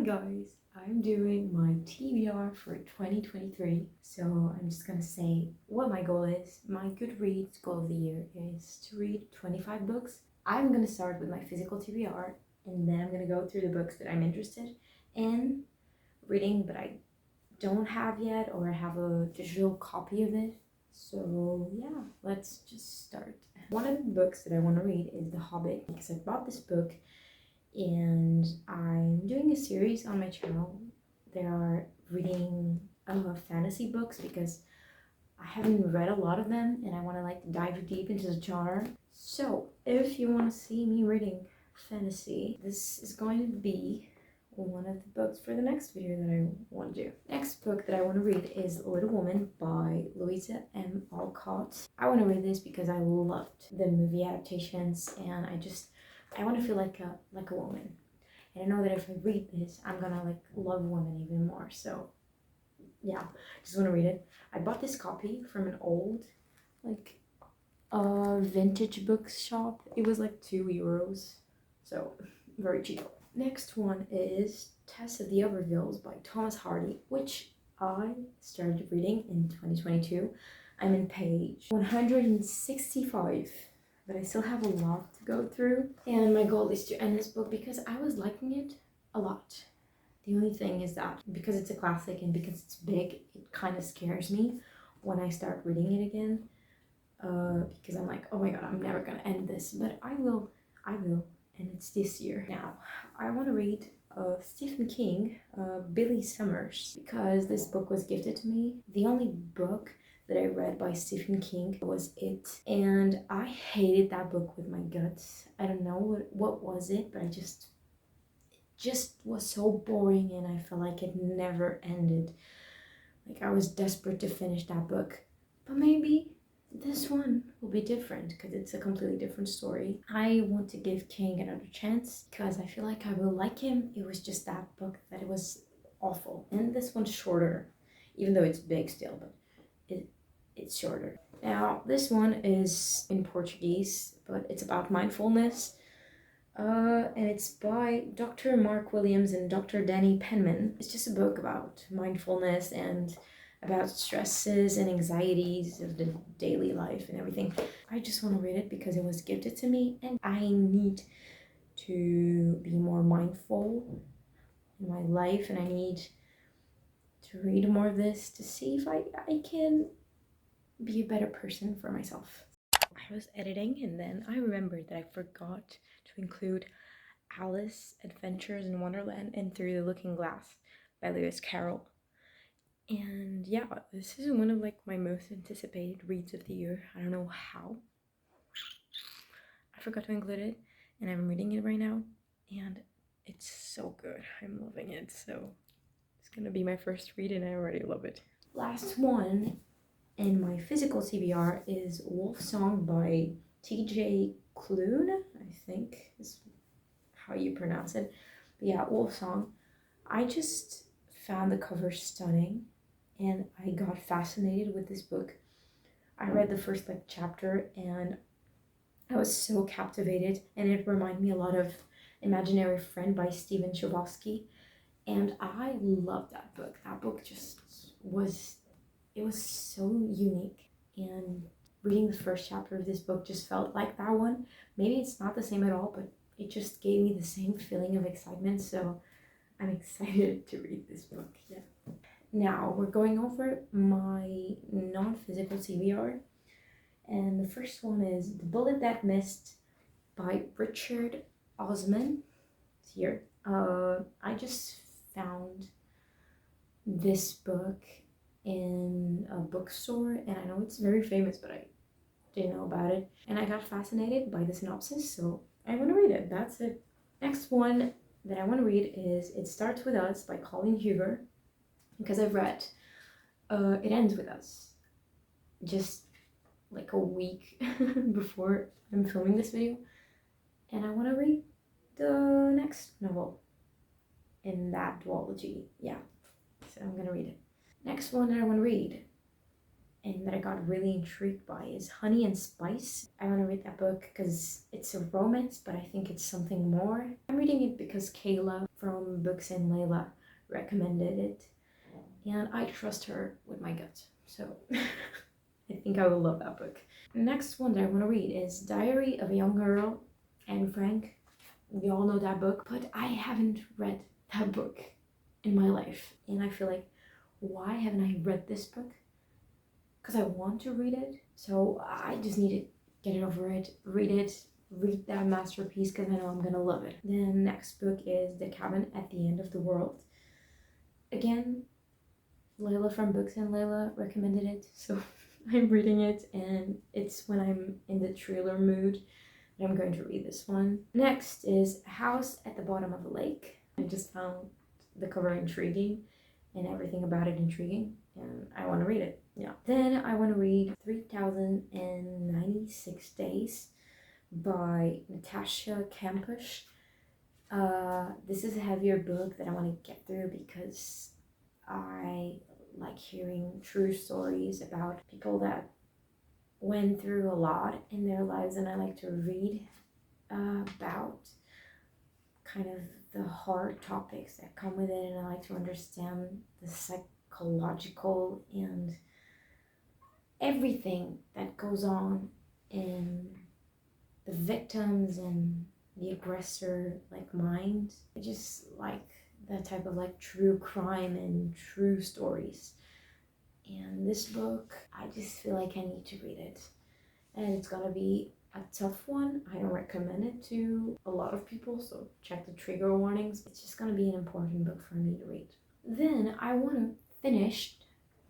guys, I'm doing my TBR for 2023. So I'm just gonna say what my goal is. My Goodreads goal of the year is to read 25 books. I'm gonna start with my physical TBR and then I'm gonna go through the books that I'm interested in reading but I don't have yet, or I have a digital copy of it. So yeah, let's just start. One of the books that I want to read is The Hobbit because I bought this book and I'm doing a series on my channel. They are reading fantasy books because I haven't read a lot of them and I want to like dive deep into the genre. So if you want to see me reading fantasy, this is going to be one of the books for the next video that I want to do. Next book that I want to read is Little Woman by Louisa M. Alcott. I want to read this because I loved the movie adaptations and I want to feel like a woman. And I know that if I read this, I'm gonna like love women even more. So yeah, just want to read it. I bought this copy from an old like vintage bookshop. It was like €2, so very cheap. Next one is Tess of the Evervilles by Thomas Hardy, which I started reading in 2022. I'm in page 165, but I still have a lot to go through. And my goal is to end this book because I was liking it a lot. The only thing is that because it's a classic and because it's big, it kind of scares me when I start reading it again. Because I'm like, oh my god, I'm never gonna end this, but I will, and it's this year. Now, I want to read Stephen King, Billy Summers, because this book was gifted to me. The only book that I read by Stephen King was it, and I hated that book with my guts. I don't know what was it, but it just was so boring and I felt like it never ended. Like I was desperate to finish that book, but maybe this one will be different because it's a completely different story. I want to give King another chance because I feel like I will like him. It was just that book that it was awful. And this one's shorter, even though it's big still, but it's shorter. Now, this one is in Portuguese, but it's about mindfulness. And it's by Dr. Mark Williams and Dr. Danny Penman. It's just a book about mindfulness and about stresses and anxieties of the daily life and everything. I just want to read it because it was gifted to me and I need to be more mindful in my life and I need to read more of this to see if I can be a better person for myself. I was editing and then I remembered that I forgot to include Alice Adventures in Wonderland and Through the Looking Glass by Lewis Carroll. And yeah, this is one of like my most anticipated reads of the year. I don't know how. I forgot to include it and I'm reading it right now and it's so good. I'm loving it. So it's gonna be my first read and I already love it. Last one in my physical TBR is Wolf Song by TJ Klune, I think is how you pronounce it. But yeah, Wolf Song. I just found the cover stunning and I got fascinated with this book. I read the first like chapter and I was so captivated and it reminded me a lot of Imaginary Friend by Stephen Chbosky and I loved that book. That book just was so unique and reading the first chapter of this book just felt like that one. Maybe it's not the same at all, but it just gave me the same feeling of excitement, so I'm excited to read this book. Yeah. Now we're going over my non-physical TBR, and the first one is The Bullet That Missed by Richard Osman. It's here. I just found this book in a bookstore, and I know it's very famous, but I didn't know about it, and I got fascinated by the synopsis, so I want to read it. That's it. Next one that I want to read is It Starts With Us by Colleen Hoover, because I've read It Ends With Us just like a week before I'm filming this video, and I want to read the next novel in that duology. Yeah, so I'm gonna read it. Next one that I want to read and that I got really intrigued by is Honey and Spice. I want to read that book because it's a romance, but I think it's something more. I'm reading it because Kayla from Books and Layla recommended it, and I trust her with my gut. So I think I will love that book. Next one that I want to read is Diary of a Young Girl, Anne Frank. We all know that book, but I haven't read that book in my life. And I feel like, why haven't I read this book? Because I want to read it. So I just need to get it over it, read that masterpiece because I know I'm going to love it. The next book is The Cabin at the End of the World. Again, Layla from Books and Layla recommended it. So I'm reading it, and it's when I'm in the thriller mood that I'm going to read this one. Next is House at the Bottom of a Lake. I just found the cover intriguing and everything about it intriguing, and I want to read it. Yeah. Then I want to read 3096 Days by Natasha Kampusch. This is a heavier book that I want to get through because I like hearing true stories about people that went through a lot in their lives, and I like to read about kind of the hard topics that come with it, and I like to understand the psychological and everything that goes on in the victims and the aggressor like mind. I just like that type of like true crime and true stories. And this book, I just feel like I need to read it. And it's gonna be a tough one. I don't recommend it to a lot of people, so check the trigger warnings. It's just gonna be an important book for me to read. Then I want to finish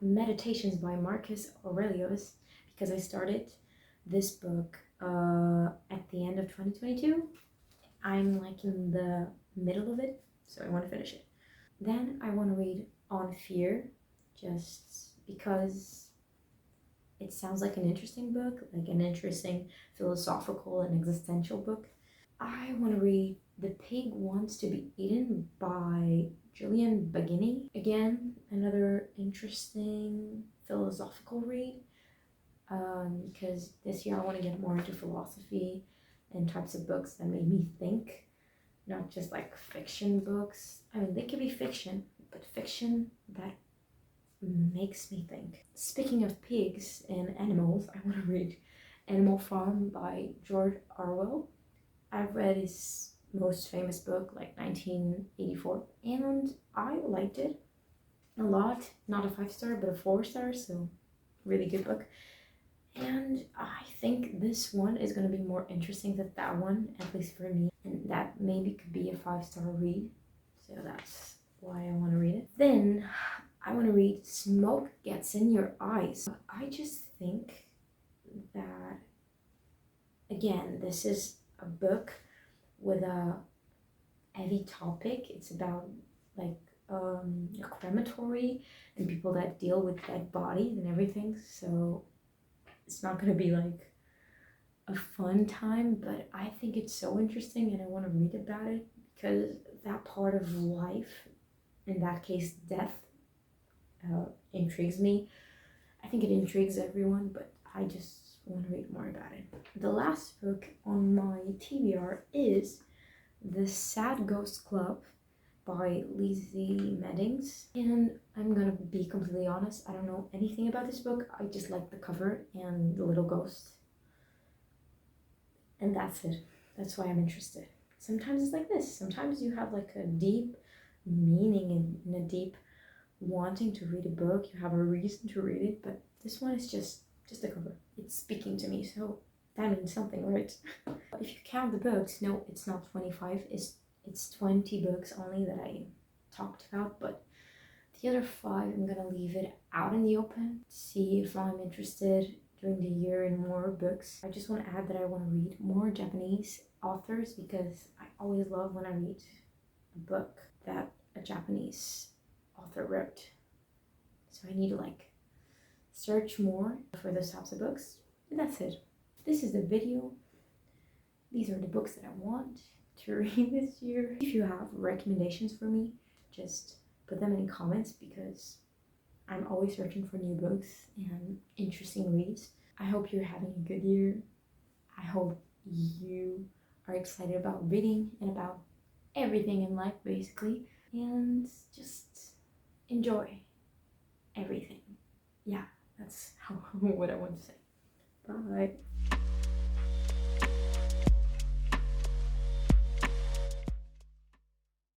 Meditations by Marcus Aurelius because I started this book at the end of 2022. I'm like in the middle of it, so I want to finish it. Then I want to read On Fear, just because it sounds like an interesting book, like an interesting philosophical and existential book. I want to read The Pig Wants to Be Eaten by Julian Baggini. Again, another interesting philosophical read, because this year I want to get more into philosophy and types of books that made me think, not just like fiction books. I mean, they could be fiction, but fiction that makes me think. Speaking of pigs and animals, I want to read Animal Farm by George Orwell. I've read his most famous book, like 1984, and I liked it a lot. Not a 5-star, but a 4-star, so really good book. And I think this one is going to be more interesting than that one, at least for me, and that maybe could be a 5-star read, so that's why I want to read it. Then I want to read Smoke Gets in Your Eyes. I just think that, again, this is a book with a heavy topic. It's about like a crematory and people that deal with dead bodies and everything, so it's not going to be like a fun time, but I think it's so interesting and I want to read about it because that part of life, in that case death, intrigues me. I think it intrigues everyone, but I just want to read more about it. The last book on my TBR is The Sad Ghost Club by Lizzie Meddings. And I'm gonna be completely honest, I don't know anything about this book. I just like the cover and the little ghost. And that's it. That's why I'm interested. Sometimes it's like this. Sometimes you have like a deep meaning and a deep wanting to read a book. You have a reason to read it, but this one is just a cover. It's speaking to me, so that means something, right? If you count the books, no, it's not 25. It's 20 books only that I talked about, but the other 5, I'm gonna leave it out in the open, see if I'm interested during the year in more books. I just want to add that I want to read more Japanese authors because I always love when I read a book that a Japanese author wrote. So I need to like search more for those types of books, and that's it. This is the video. These are the books that I want to read this year. If you have recommendations for me, just put them in comments because I'm always searching for new books and interesting reads. I hope you're having a good year. I hope you are excited about reading and about everything in life, basically. And just enjoy everything. Yeah, that's what I want to say. Bye.